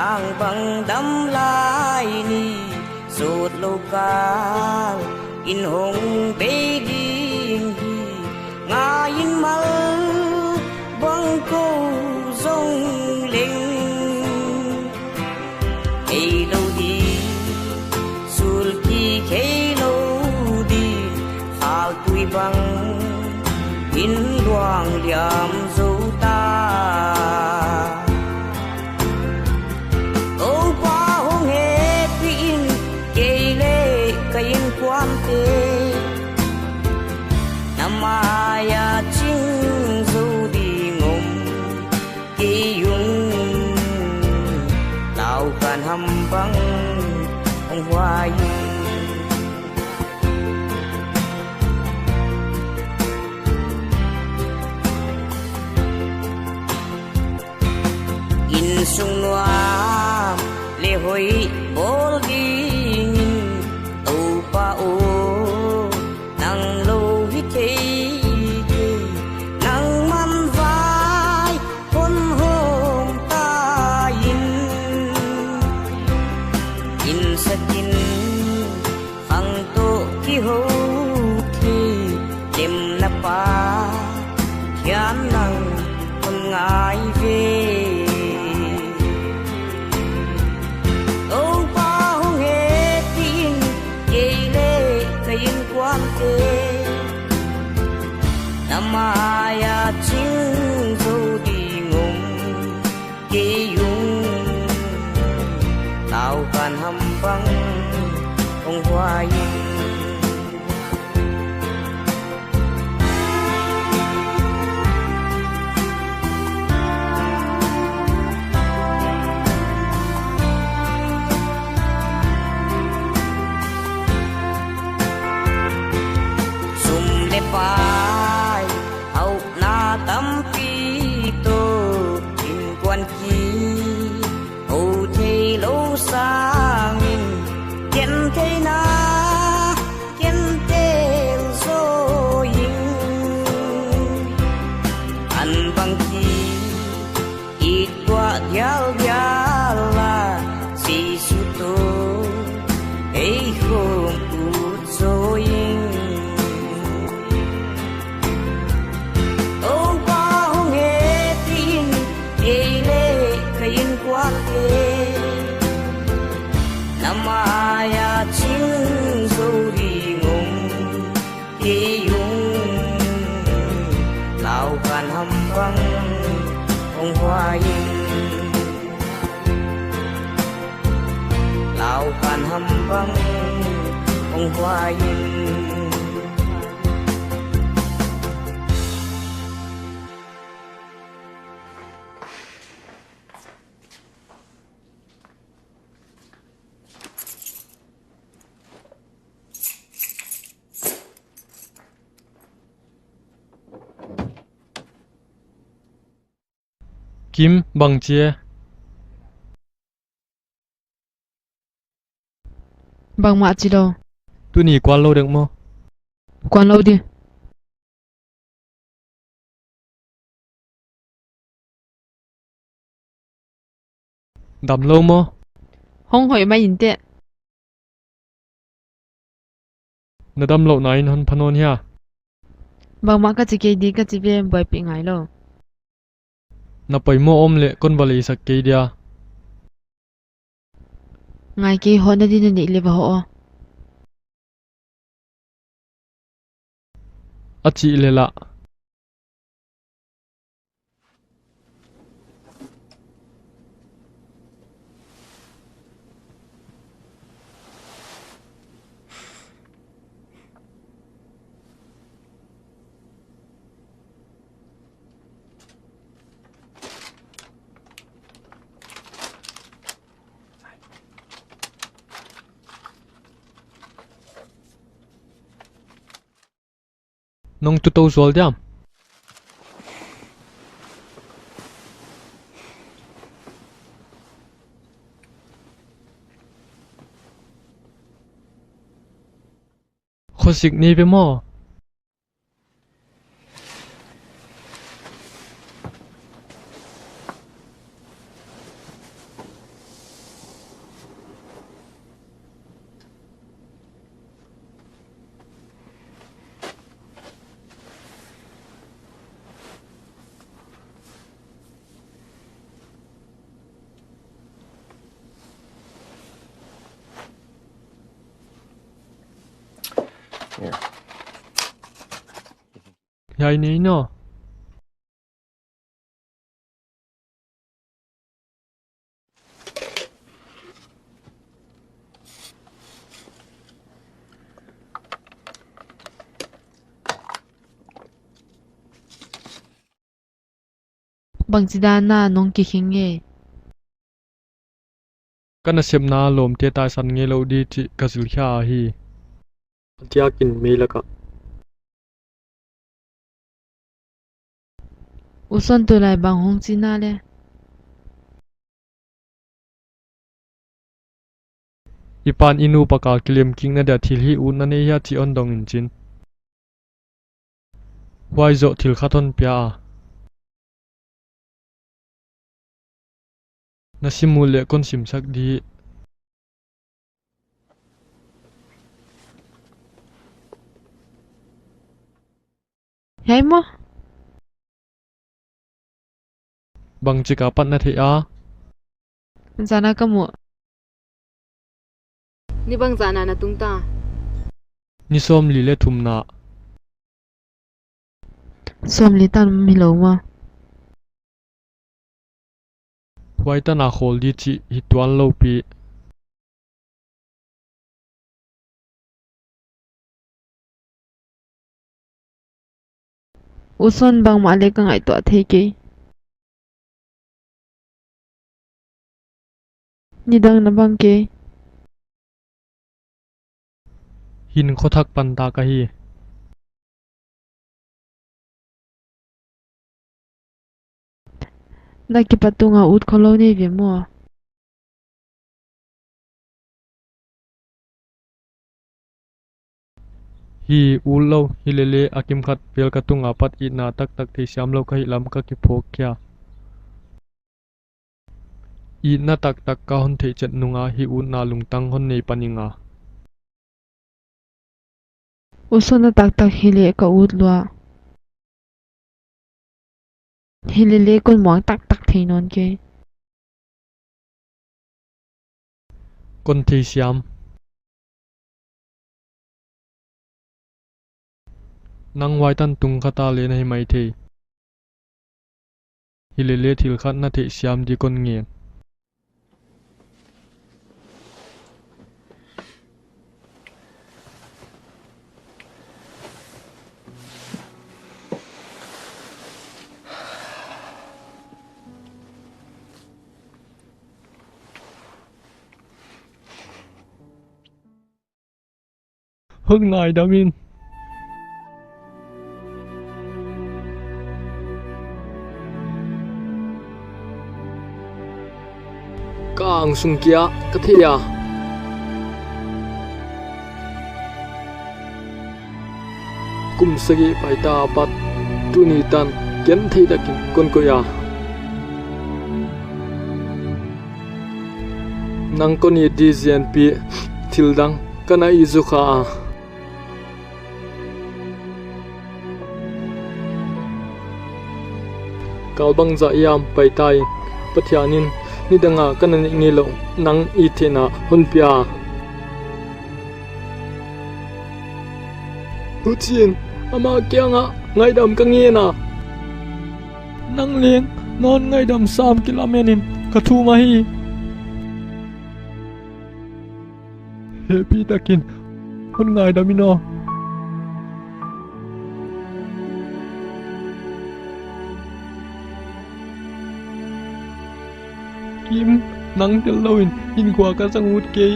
sang bang đắm lai ni sốt lô ca in hồng bê đi nga in mal băng cô rong linh hey lâu đi sul ki hey lâu đi hal tui băng in luang liam dấu ta ô qua hong he tin kê lê kain quan tê namaya ching dấu đi ngom kê yung tao kan hầm băng ông hoa yung in sung noa lê hoi bol đi tàu pa ô nang lâu hít thấy nang man vai con hôm ta in sakin hang to ki ho thi đêm na pa kian nang con ngài về namaya ching dấu đi ngom kê yung tao kan hầm băng ông hoa yung sum le pai au na tâm pi tô in quan chi ô thê lâu xa mình kiến thế na kiến thế rồi ăn bằng chi ít qua dial diala si su tô ấy không út rồi namaya ching dấu đi ngom kê yung tao kan hầm băng ông hoa yung tao kan hầm băng ông hoa yung Kim bằng chia bằng mạ chi đâu tu nỉ quan lâu được mo quan lâu đi đầm lâu mo không hỏi mà nhìn tệ nó đầm lâu này nó panon hia bằng mạ cái gì đi cái gì về bởi bị ngại lo nó phải mo om lệ con bali sắc cây dia ngại cái họ đã đi nên đi vào họ achi le la nong tu tau zual diam khosik ni be mo Yai nei no. Bang sida na nong ki hinge. Kana sem na lom te tai san nge lo di chi kazil kha hi. Tiakin melaka. Uson tu lai bang hong sina le. Ipan inu paka kilim king na da thil hi un na ne ya chi on dong in chin. Wai zo thil khaton pya. Na simule kon sim sak di. Yai mo. Bang chika pat na the a. Zana kamu. Ni bang zana na tungta. Ni som li le thum na. Som li tan mi lo ma. Wai ta na khol di chi hi tuan lo pi. Uson bang ma le kang ai to the ke. Ni dang na bang ke. Hin kho thak pan ta ka hi. Na ki patunga ut kholo ne ve mo. Hi ul lo hi le le akim khat pel ka tunga pat I na tak tak thei siam lo ka hi lam ka ki phok kya. I na tak tak ka hon thei chet nunga hi un na lungtang hon nei paninga. Uson na tak tak hile ka ut lua. Hile le kon muang tak tak thei non ke. Kon thei siam. Nang wai tan tung khata le na hi mai thei. Hi le le thil khat na thei siam di kon nge. Hưng ngài đã min. Càng sung kia cái thế à. Kum sagi pai ta pat tu ni tan ken thei da kin kon ko ya. Nang ko ni di zian pi thil dang kana izu kha. Kalbang za yam pai tai pathianin ni danga kanan ngi lo nang I thena hun pia Huchin ama kyanga ngai dam ka nge na nang leng non ngai dam sam kilamenin ka thu ma hi happy takin hun ngai damino Kim nang tel loin in kwa ka sang ut ke